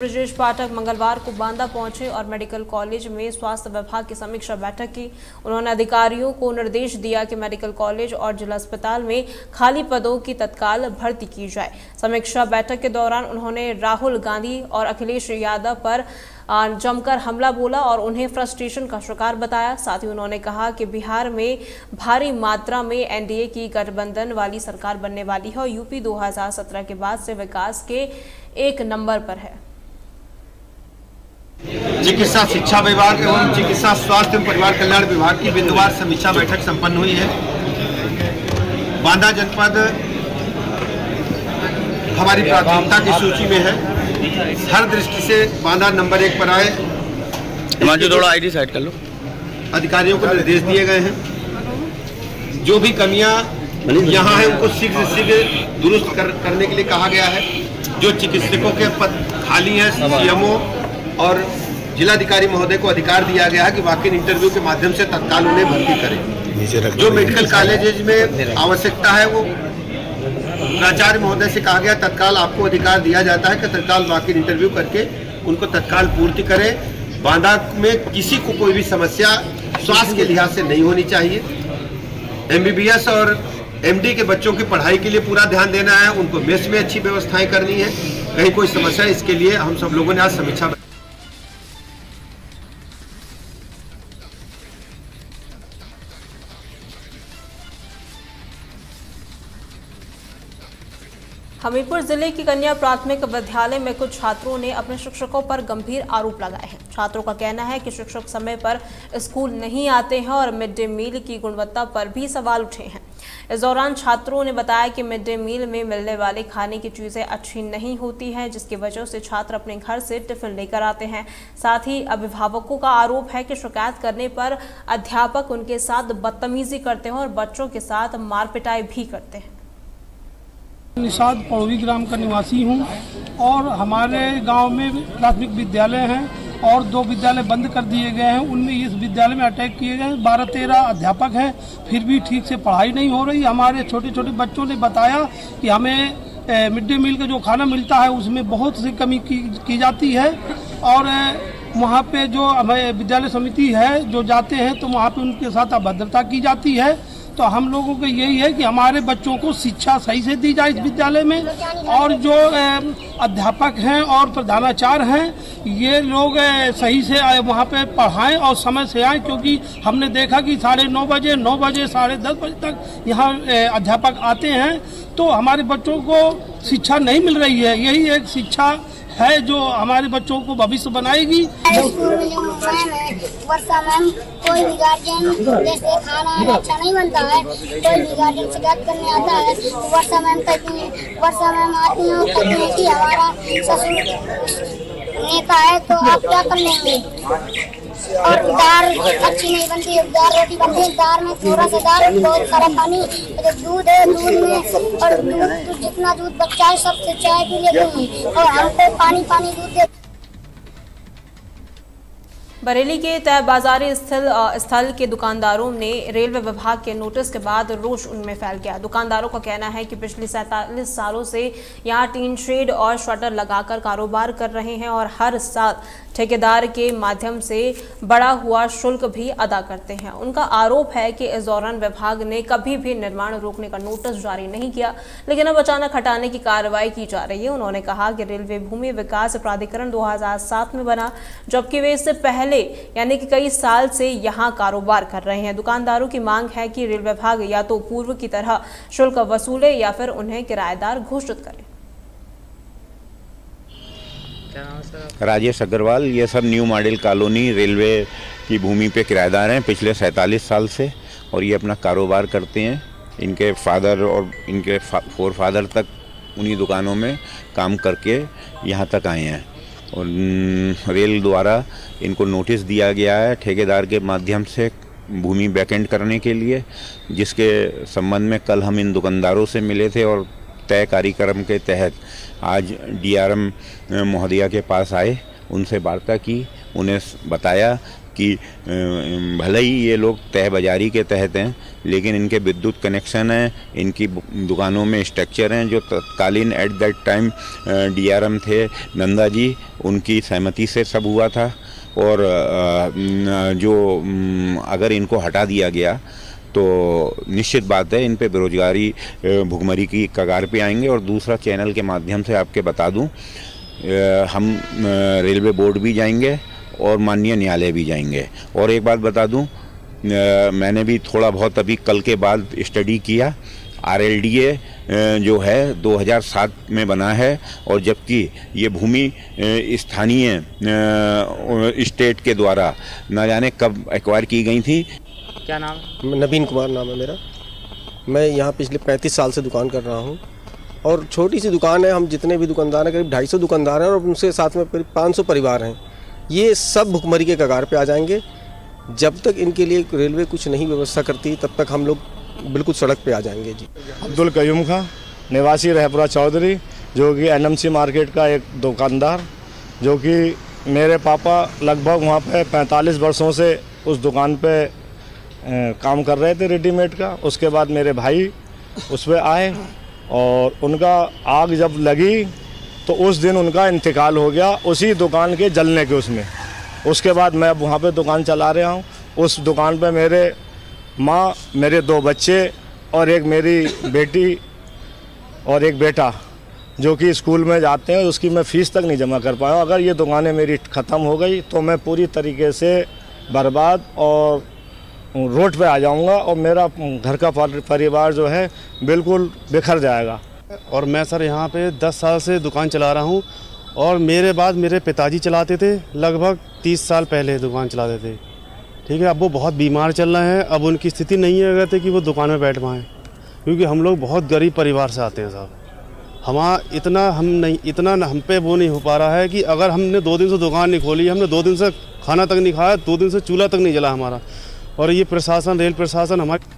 ब्रजेश पाठक मंगलवार को बांदा पहुंचे और मेडिकल कॉलेज में स्वास्थ्य विभाग की समीक्षा बैठक की। उन्होंने अधिकारियों को निर्देश दिया कि मेडिकल कॉलेज और जिला अस्पताल में खाली पदों की तत्काल भर्ती की जाए। समीक्षा बैठक के दौरान उन्होंने राहुल गांधी और अखिलेश यादव पर जमकर हमला बोला और उन्हें फ्रस्ट्रेशन का शिकार बताया। साथ ही उन्होंने कहा कि बिहार में भारी मात्रा में एनडीए की गठबंधन वाली सरकार बनने वाली है और यूपी 2017 के बाद से विकास के 1 नंबर पर है। चिकित्सा शिक्षा विभाग एवं चिकित्सा स्वास्थ्य एवं परिवार कल्याण विभाग की बिंदुवार समीक्षा बैठक संपन्न हुई है। बांदा जनपद हमारी प्राथमिकता की सूची में है। हर दृष्टि से बांदा नंबर 1 पर आए। थोड़ा आईडी साइड कर लो। अधिकारियों को निर्देश दिए गए हैं। जो भी कमियां यहाँ हैं उनको शीघ्र से शीघ्र दुरुस्त करने के लिए कहा गया है। जो चिकित्सकों के पद खाली हैं, सीएमओ और जिलाधिकारी महोदय को अधिकार दिया गया है कि वॉक-इन इंटरव्यू के माध्यम से तत्काल उन्हें भर्ती करें। जो मेडिकल कॉलेजेज में आवश्यकता है वो प्राचार्य महोदय से कहा गया तत्काल आपको अधिकार दिया जाता है कि तत्काल वॉक-इन इंटरव्यू करके उनको तत्काल पूर्ति करें। बांदा में किसी को कोई भी समस्या स्वास्थ्य के लिहाज से नहीं होनी चाहिए। MBBS और MD के बच्चों की पढ़ाई के लिए पूरा ध्यान देना है। उनको मेस में अच्छी व्यवस्थाएं करनी है। कहीं कोई समस्या, इसके लिए हम सब लोगों ने आज समीक्षा। हमीरपुर जिले की कन्या प्राथमिक विद्यालय में कुछ छात्रों ने अपने शिक्षकों पर गंभीर आरोप लगाए हैं। छात्रों का कहना है कि शिक्षक समय पर स्कूल नहीं आते हैं और मिड डे मील की गुणवत्ता पर भी सवाल उठे हैं। इस दौरान छात्रों ने बताया कि मिड डे मील में मिलने वाले खाने की चीजें अच्छी नहीं होती हैं, जिसकी वजह से छात्र अपने घर से टिफिन लेकर आते हैं। साथ ही अभिभावकों का आरोप है कि शिकायत करने पर अध्यापक उनके साथ बदतमीजी करते हैं और बच्चों के साथ मारपिटाई भी करते हैं। निषाद पड़ोवी ग्राम का निवासी हूं और हमारे गांव में प्राथमिक विद्यालय हैं और 2 विद्यालय बंद कर दिए गए हैं। उनमें इस विद्यालय में अटैक किए गए 12-13 अध्यापक हैं, फिर भी ठीक से पढ़ाई नहीं हो रही। हमारे छोटे छोटे बच्चों ने बताया कि हमें मिड डे मील का जो खाना मिलता है उसमें बहुत सी कमी की जाती है और वहाँ पे जो हमें विद्यालय समिति है जो जाते हैं तो वहाँ पे उनके साथ अभद्रता की जाती है। तो हम लोगों को यही है कि हमारे बच्चों को शिक्षा सही से दी जाए इस विद्यालय में और जो अध्यापक हैं और प्रधानाचार्य हैं ये लोग सही से वहाँ पे पढ़ाएं और समय से आएँ, क्योंकि हमने देखा कि 9:30 बजे 9 बजे 10:30 बजे तक यहाँ अध्यापक आते हैं तो हमारे बच्चों को शिक्षा नहीं मिल रही है। यही एक शिक्षा है जो हमारे बच्चों को भविष्य बनाएगी। वर्षा मैम कोई भी गार्जियन जैसे खाना अच्छा नहीं बनता है, कोई भी गार्जियन शिकायत करने आता है तो वर्षा मैम आती है कहती है कि हमारा ससुर नेता है तो आप क्या कर लेंगे। और दाल अच्छी नहीं बनती है, दाल रोटी बनती है, दाल में थोड़ा सा दाल बहुत सारा पानी, तो दूध है, दूध में और दूध तो जितना दूध बच्चा है सबसे चाय पी लेते हैं और हमको पानी दूध दे। बरेली के तय बाजारी स्थल के दुकानदारों ने रेलवे विभाग के नोटिस के बाद रोष उनमें फैल गया। दुकानदारों का कहना है कि पिछले 47 सालों से यहां टीन शेड और शटर लगाकर कारोबार कर रहे हैं और हर साल ठेकेदार के माध्यम से बढ़ा हुआ शुल्क भी अदा करते हैं। उनका आरोप है कि इस दौरान विभाग ने कभी भी निर्माण रोकने का नोटिस जारी नहीं किया, लेकिन अब अचानक हटाने की कार्रवाई की जा रही है। उन्होंने कहा कि रेलवे भूमि विकास प्राधिकरण 2007 में बना, जबकि वे इससे पहले यानी कि कई साल से यहां कारोबार कर रहे हैं। दुकानदारों की मांग है कि रेल विभाग या तो पूर्व की तरह शुल्क वसूले या फिर उन्हें किराएदार घोषित करे। राजेश अग्रवाल, ये सब न्यू मॉडल कॉलोनी रेलवे की भूमि पे किराएदार हैं पिछले 47 साल से और ये अपना कारोबार करते हैं। इनके फादर और इनके 4 फादर तक उन्हीं दुकानों में काम करके यहाँ तक आए हैं और रेल द्वारा इनको नोटिस दिया गया है ठेकेदार के माध्यम से भूमि वैकेंट करने के लिए, जिसके संबंध में कल हम इन दुकानदारों से मिले थे और तय कार्यक्रम के तहत आज DRM महोदया के पास आए, उनसे वार्ता की। उन्हें बताया कि भले ही ये लोग तय बाजारी के तहत हैं, लेकिन इनके विद्युत कनेक्शन हैं, इनकी दुकानों में स्ट्रक्चर हैं जो तत्कालीन एट दैट टाइम DRM थे नंदा जी, उनकी सहमति से सब हुआ था। और जो अगर इनको हटा दिया गया तो निश्चित बात है इन पे बेरोजगारी भुखमरी की कगार पे आएंगे। और दूसरा, चैनल के माध्यम से आपके बता दूं, हम रेलवे बोर्ड भी जाएंगे और माननीय न्यायालय भी जाएंगे। और एक बात बता दूं, मैंने भी थोड़ा बहुत अभी कल के बाद स्टडी किया। RLDA जो है 2007 में बना है, और जबकि ये भूमि स्थानीय स्टेट के द्वारा न जाने कब एक्वायर की गई थी। क्या नाम? नवीन कुमार नाम है मेरा। मैं यहाँ पिछले 35 साल से दुकान कर रहा हूँ, और छोटी सी दुकान है। हम जितने भी दुकानदार हैं, करीब 250 दुकानदार हैं, और उनसे साथ में करीब 500 परिवार हैं। ये सब भुखमरी के कगार पे आ जाएंगे। जब तक इनके लिए रेलवे कुछ नहीं व्यवस्था करती, तब तक हम लोग बिल्कुल सड़क पे आ जाएंगे जी। अब्दुल कयूम खां, निवासी रहपुरा चौधरी, जो कि NMC मार्केट का एक दुकानदार, जो कि मेरे पापा लगभग वहाँ पे 45 वर्षों से उस दुकान पे काम कर रहे थे रेडीमेड का। उसके बाद मेरे भाई उस पर आए, और उनका आग जब लगी तो उस दिन उनका इंतकाल हो गया उसी दुकान के जलने के उसमें। उसके बाद मैं अब वहाँ पे दुकान चला रहा हूँ। उस दुकान पे मेरे माँ, मेरे 2 बच्चे और एक मेरी बेटी और एक बेटा जो कि स्कूल में जाते हैं, उसकी मैं फ़ीस तक नहीं जमा कर पाया। अगर ये दुकानें मेरी ख़त्म हो गई तो मैं पूरी तरीके से बर्बाद और रोड पे आ जाऊंगा, और मेरा घर का परिवार जो है बिल्कुल बिखर जाएगा। और मैं सर यहाँ पे 10 साल से दुकान चला रहा हूँ, और मेरे बाद मेरे पिताजी चलाते थे, लगभग 30 साल पहले दुकान चलाते थे। ठीक है, अब वो बहुत बीमार चल रहे हैं, अब उनकी स्थिति नहीं है कहते कि वो दुकान में बैठ पाएँ, क्योंकि हम लोग बहुत गरीब परिवार से आते हैं साहब। इतना हम पे वो नहीं हो पा रहा है कि अगर हमने 2 दिन से दुकान नहीं खोली, हमने 2 दिन से खाना तक नहीं खाया, 2 दिन से चूल्हा तक नहीं जला हमारा। और ये प्रशासन, रेल प्रशासन हमारे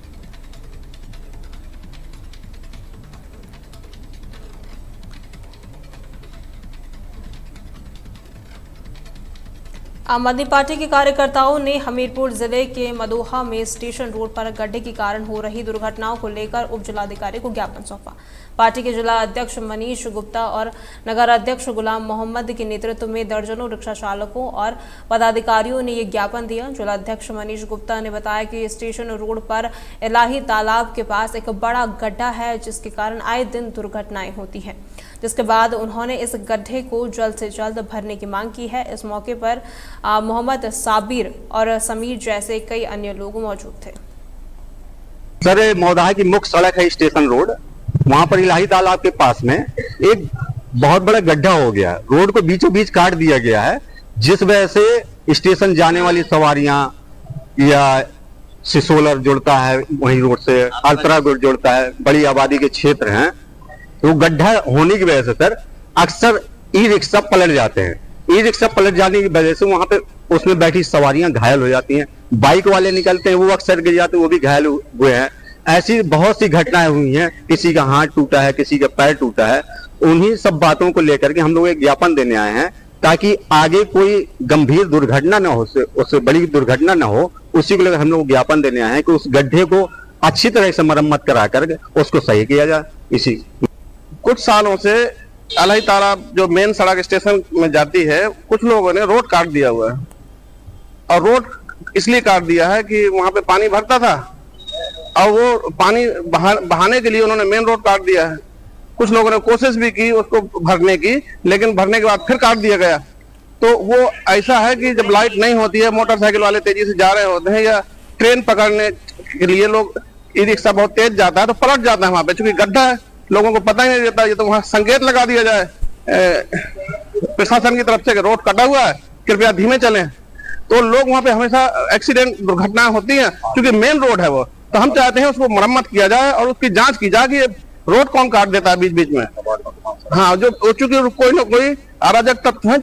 आम आदमी पार्टी के कार्यकर्ताओं ने हमीरपुर जिले के मदोहा में स्टेशन रोड पर गड्ढे के कारण हो रही दुर्घटनाओं को लेकर उप जिलाधिकारी को ज्ञापन सौंपा। पार्टी के जिला अध्यक्ष मनीष गुप्ता और नगर अध्यक्ष गुलाम मोहम्मद के नेतृत्व में दर्जनों रिक्शा चालकों और पदाधिकारियों ने ये ज्ञापन दिया। जिला अध्यक्ष मनीष गुप्ता ने बताया कि स्टेशन रोड पर इलाही तालाब के पास एक बड़ा गड्ढा है, जिसके कारण आए दिन दुर्घटनाएं होती हैं, जिसके बाद उन्होंने इस गड्ढे को जल्द से जल्द भरने की मांग की है। इस मौके पर मोहम्मद साबिर और समीर जैसे कई अन्य लोग मौजूद थे। सर, मौदाहा की मुख्य सड़क है स्टेशन रोड, वहां पर इलाही तालाब के पास में एक बहुत बड़ा गड्ढा हो गया। रोड को बीचों बीच काट दिया गया है, जिस वजह से स्टेशन जाने वाली सवारियां या सिसोलर जुड़ता है वही रोड से, अल्तरा जुड़ता है, बड़ी आबादी के क्षेत्र हैं। तो गड्ढा होने की वजह से सर अक्सर ई रिक्शा पलट जाते हैं। ई रिक्शा पलट जाने की वजह से वहां पे उसमें बैठी सवारियां घायल हो जाती हैं। बाइक वाले निकलते हैं, वो अक्सर गिर जाते हैं, वो भी घायल हुए हैं। ऐसी बहुत सी घटनाएं हुई हैं, किसी का हाथ टूटा है, किसी का पैर टूटा है। उन्हीं सब बातों को लेकर के हम लोग एक ज्ञापन देने आए हैं, ताकि आगे कोई गंभीर दुर्घटना न हो, उससे बड़ी दुर्घटना न हो। उसी को लेकर हम लोग ज्ञापन देने आए हैं कि उस गड्ढे को अच्छी तरह से मरम्मत करा कर उसको सही किया जाए। इसी कुछ सालों से इलाही तालाब जो मेन सड़क स्टेशन में जाती है, कुछ लोगों ने रोड काट दिया हुआ है। और रोड इसलिए काट दिया है कि वहां पे पानी भरता था, और वो पानी बहाने के लिए उन्होंने मेन रोड काट दिया है। कुछ लोगों ने कोशिश भी की उसको भरने की, लेकिन भरने के बाद फिर काट दिया गया। तो वो ऐसा है कि जब लाइट नहीं होती है, मोटरसाइकिल वाले तेजी से जा रहे होते हैं, या ट्रेन पकड़ने के लिए लोग ई रिक्शा बहुत तेज जाता है तो पलट जाता है वहां पे, चूंकि गड्ढा है, लोगों को पता ही नहीं रहता। ये तो वहां संकेत लगा दिया जाए प्रशासन की तरफ से कि रोड कटा हुआ है, कृपया धीमे चलें। तो लोग वहां पे हमेशा एक्सीडेंट दुर्घटनाएं होती हैं, क्योंकि मेन रोड है वो। तो हम चाहते हैं उसको मरम्मत किया जाए और उसकी जांच की जाए कि रोड कौन काट देता है बीच बीच में। हाँ, जो चूंकि कोई ना कोई अराजक तत्व है।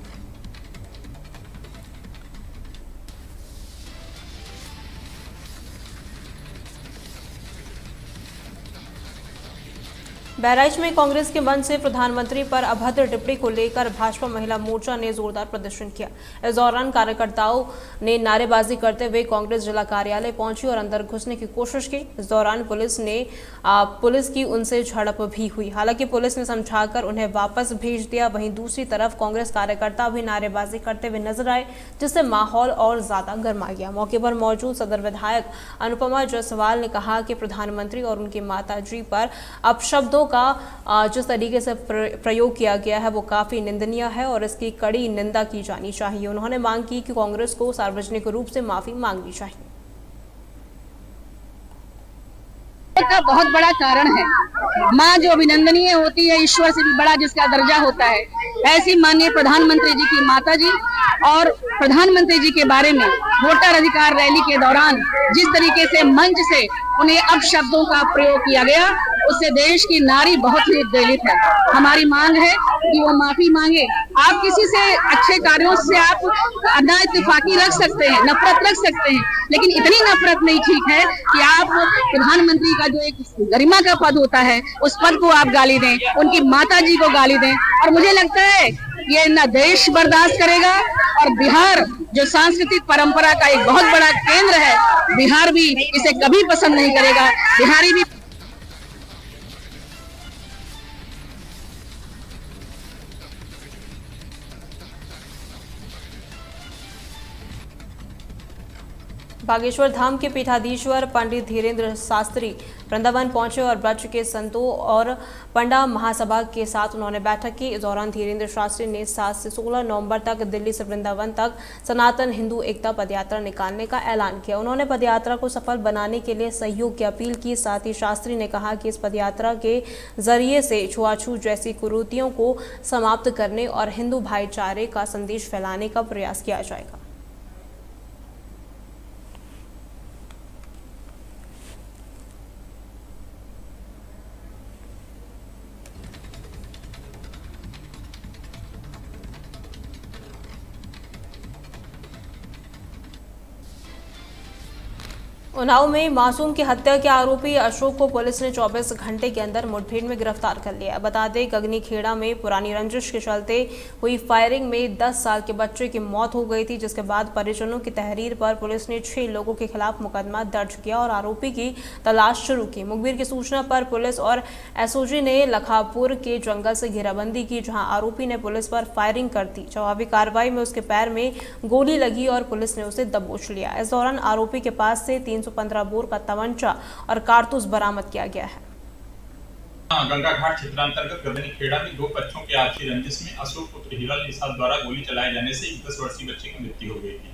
बहराइच में कांग्रेस के मंच से प्रधानमंत्री पर अभद्र टिप्पणी को लेकर भाजपा महिला मोर्चा ने जोरदार प्रदर्शन किया। इस दौरान कार्यकर्ताओं ने नारेबाजी करते हुए कांग्रेस जिला कार्यालय पहुंची और अंदर घुसने की कोशिश की। इस दौरान पुलिस की उनसे झड़प भी हुई। हालांकि पुलिस ने समझाकर उन्हें वापस भेज दिया। वहीं दूसरी तरफ कांग्रेस कार्यकर्ता भी नारेबाजी करते हुए नजर आए, जिससे माहौल और ज्यादा गर्मा गया। मौके पर मौजूद सदर विधायक अनुपमा जायसवाल ने कहा कि प्रधानमंत्री और उनकी माताजी पर अपशब्दों का जिस तरीके से प्रयोग किया गया है वो काफी निंदनीय है और इसकी कड़ी निंदा की जानी चाहिए। उन्होंने मांग की कि कांग्रेस को सार्वजनिक रूप से माफी मांगनी चाहिए। का बहुत बड़ा कारण है, माँ जो अभिनंदनीय होती है, ईश्वर से भी बड़ा जिसका दर्जा होता है, ऐसी माननीय प्रधानमंत्री जी की माता जी और प्रधानमंत्री जी के बारे में वोटर अधिकार रैली के दौरान जिस तरीके से मंच से उन्हें अपशब्दों का प्रयोग किया गया, उससे देश की नारी बहुत ही उद्वेलित है। हमारी मांग है कि वो माफी मांगे। आप किसी से अच्छे कार्यों से आप ना इत्तेफाकी रख सकते हैं, नफरत रख सकते हैं, लेकिन इतनी नफरत नहीं ठीक है कि आप प्रधानमंत्री का जो एक गरिमा का पद होता है उस पद को आप गाली दें, उनकी माता जी को गाली दें। और मुझे लगता है ये न देश बर्दाश्त करेगा और बिहार जो सांस्कृतिक परंपरा का एक बहुत बड़ा केंद्र है, बिहार भी इसे कभी पसंद नहीं करेगा। बिहारी भी बागेश्वर धाम के पीठाधीश्वर पंडित धीरेन्द्र शास्त्री वृंदावन पहुंचे और ब्रज के संतों और पंडा महासभा के साथ उन्होंने बैठक की। इस दौरान धीरेन्द्र शास्त्री ने 7 से 16 नवंबर तक दिल्ली से वृंदावन तक सनातन हिंदू एकता पदयात्रा निकालने का ऐलान किया। उन्होंने पदयात्रा को सफल बनाने के लिए सहयोग की अपील की। साथ ही शास्त्री ने कहा कि इस पदयात्रा के जरिए से छुआछूत जैसी कुरीतियों को समाप्त करने और हिंदू भाईचारे का संदेश फैलाने का प्रयास किया जाएगा। उन्नाव में मासूम की हत्या के आरोपी अशोक को पुलिस ने 24 घंटे के अंदर मुठभेड़ में गिरफ्तार कर लिया। बता दें, गगनी खेड़ा में पुरानी रंजिश के चलते हुई फायरिंग में 10 साल के बच्चे की मौत हो गई थी, जिसके बाद परिजनों की तहरीर पर पुलिस ने 6 लोगों के खिलाफ मुकदमा दर्ज किया और आरोपी की तलाश शुरू की। मुखबिर की सूचना पर पुलिस और एसओजी ने लखापुर के जंगल से घेराबंदी की, जहाँ आरोपी ने पुलिस पर फायरिंग कर दी। जवाबी कार्रवाई में उसके पैर में गोली लगी और पुलिस ने उसे दबोच लिया। इस दौरान आरोपी के पास से 315 बोर का तमंचा और कारतूस बरामद किया गया है। गंगा घाट क्षेत्रांतर्गत गगनी खेड़ा में 2 बच्चों के आपसी रंजिश में अशोक पुत्र हीरालाल निषाद द्वारा गोली चलाए जाने से एक 10 वर्षीय बच्चे की मृत्यु हो गई थी,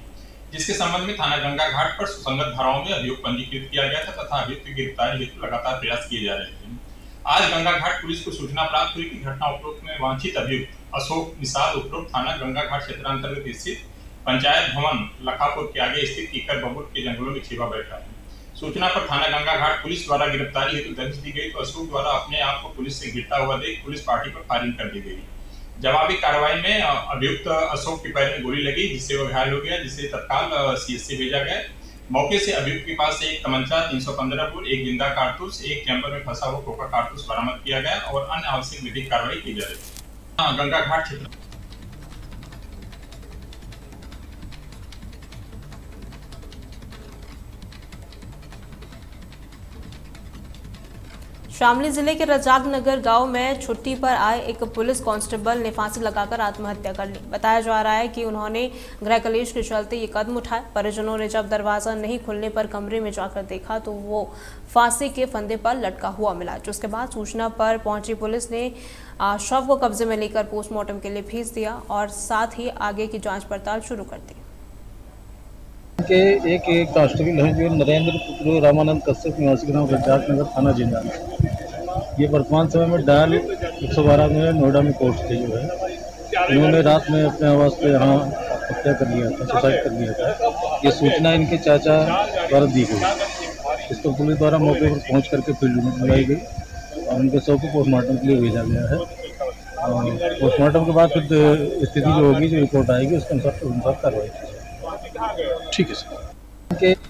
जिसके संबंध में थाना गंगा घाट पर सुसंगत धाराओं में अभियोग पंजीकृत किया गया था तथा अभियुक्त की गिरफ्तारी हेतु लगातार प्रयास किए जा रहे थे। आज गंगा घाट पुलिस को सूचना प्राप्त हुई कि घटना उपरोक्त में वांछित अभियुक्त अशोक निषाद उपरोक्त थाना गंगा घाट क्षेत्रांतर्गत स्थित पंचायत भवन लखापुर के आगे स्थित कीकर बबुल के जंगलों में छिपा बैठा है। सूचना पर थाना गंगा घाट पुलिस द्वारा गिरफ्तारी हेतु दर्ज दी गई तो अशोक द्वारा अपने आप को पुलिस से गिरता हुआ देख पुलिस पार्टी पर फायरिंग कर दी गई। जवाबी कार्रवाई में अभियुक्त अशोक के पैर में गोली लगी, जिससे वह घायल हो गया, जिसे तत्काल सीएचसी भेजा गया। मौके से अभियुक्त के पास से एक तमंचा, 315 बोर, एक जिंदा कारतूस, एक चैम्बर में फंसा हुआ कोका कारतूस बरामद किया गया और अन्य आवश्यक विधिक कार्रवाई की जा रही है। गंगा घाट क्षेत्र शामली जिले के रजाक नगर गांव में छुट्टी पर आए एक पुलिस कांस्टेबल ने फांसी लगाकर आत्महत्या कर ली। बताया जा रहा है कि उन्होंने गृह कलेश के चलते ये कदम उठाया। परिजनों ने जब दरवाजा नहीं खुलने पर कमरे में जाकर देखा तो वो फांसी के फंदे पर लटका हुआ मिला, जिसके बाद सूचना पर पहुंची पुलिस ने शव को कब्जे में लेकर पोस्टमार्टम के लिए भेज दिया और साथ ही आगे की जाँच पड़ताल शुरू कर दी। एक कांस्टेबल हैं जो नरेंद्र पुत्र रामानंद कश्यप निवासी ग्राम रजाक नगर थाना जिंदा में, ये वर्तमान समय में डायल 112 में नोएडा में पोस्ट थे। जो है इन्होंने रात में अपने आवास पे यहाँ हत्या कर लिया था, सुसाइड कर लिया था। ये सूचना इनके चाचा द्वारा दी गई। इसको पुलिस द्वारा मौके पर पहुँच करके फील्ड में बुलाई गई और उनके शव को पोस्टमार्टम के लिए भेजा गया है। और पोस्टमार्टम के बाद फिर स्थिति जो होगी, जो रिपोर्ट आएगी, उसके अनुसार कार्रवाई की जाएगी। ठीक है सर।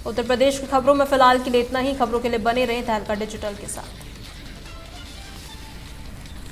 उत्तर प्रदेश की खबरों में फिलहाल के लिए इतना ही। खबरों के लिए बने रहें तहलका डिजिटल के साथ।